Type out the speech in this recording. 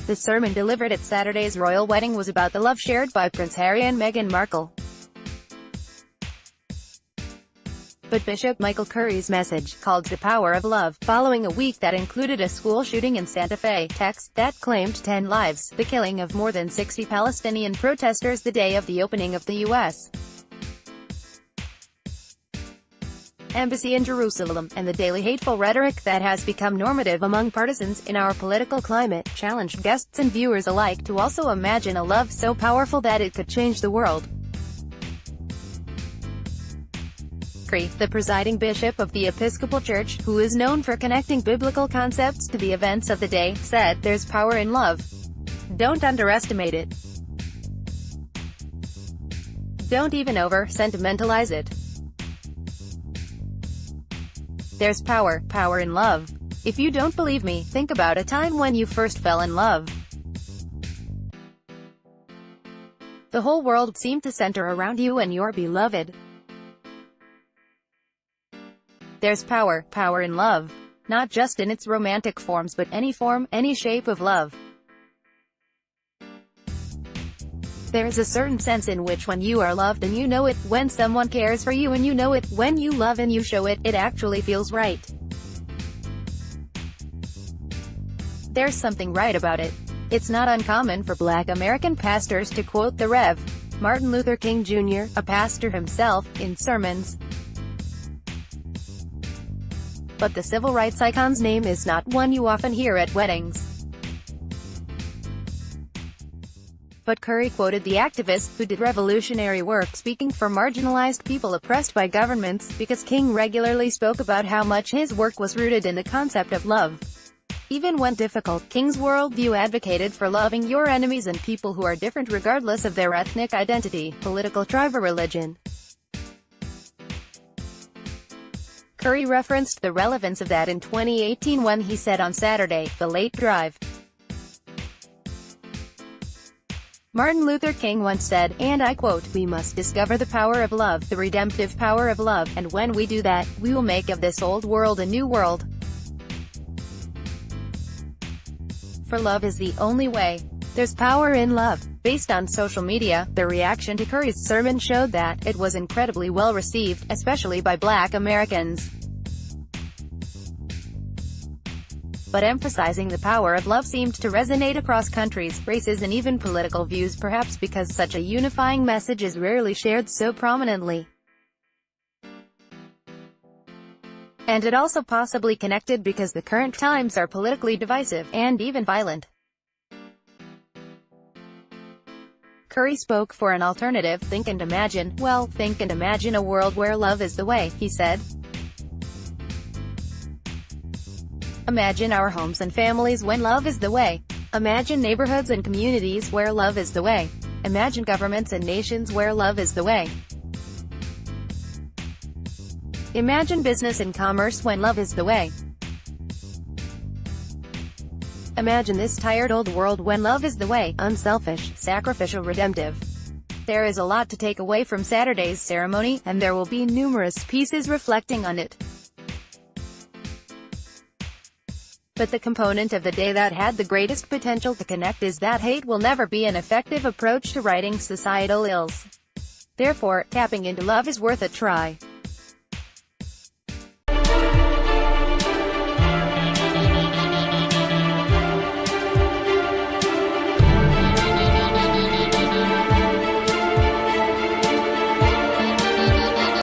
The sermon delivered at Saturday's royal wedding was about the love shared by Prince Harry and Meghan Markle. But Bishop Michael Curry's message, called The Power of Love, following a week that included a school shooting in Santa Fe, Texas, that claimed 10 lives, the killing of more than 60 Palestinian protesters the day of the opening of the U.S. Embassy in Jerusalem, and the daily hateful rhetoric that has become normative among partisans in our political climate, challenged guests and viewers alike to also imagine a love so powerful that it could change the world. Curry, the presiding bishop of the Episcopal Church, who is known for connecting biblical concepts to the events of the day, said, "There's power in love. Don't underestimate it. Don't even over-sentimentalize it. There's power in love. If you don't believe me, think about a time when you first fell in love. The whole world seemed to center around you and your beloved. There's power in love. Not just in its romantic forms but any form, any shape of love. There's a certain sense in which when you are loved and you know it, when someone cares for you and you know it, when you love and you show it, it actually feels right. There's something right about it. It's not uncommon for Black American pastors to quote the Rev. Martin Luther King Jr., a pastor himself, in sermons. But the civil rights icon's name is not one you often hear at weddings. But Curry quoted the activist, who did revolutionary work speaking for marginalized people oppressed by governments, because King regularly spoke about how much his work was rooted in the concept of love. Even when difficult, King's worldview advocated for loving your enemies and people who are different regardless of their ethnic identity, political tribe or religion. Curry referenced the relevance of that in 2018 when he said on Saturday, The Late Drive, Martin Luther King once said, and I quote, "We must discover the power of love, the redemptive power of love, and when we do that, we will make of this old world a new world. For love is the only way. There's power in love." Based on social media, the reaction to Curry's sermon showed that it was incredibly well received, especially by Black Americans. But emphasizing the power of love seemed to resonate across countries, races and even political views, perhaps because such a unifying message is rarely shared so prominently. And it also possibly connected because the current times are politically divisive, and even violent. Curry spoke for an alternative, think and imagine a world where love is the way, he said. Imagine our homes and families when love is the way. Imagine neighborhoods and communities where love is the way. Imagine governments and nations where love is the way. Imagine business and commerce when love is the way. Imagine this tired old world when love is the way, unselfish, sacrificial, redemptive. There is a lot to take away from Saturday's ceremony, and there will be numerous pieces reflecting on it. But the component of the day that had the greatest potential to connect is that hate will never be an effective approach to righting societal ills. Therefore, tapping into love is worth a try.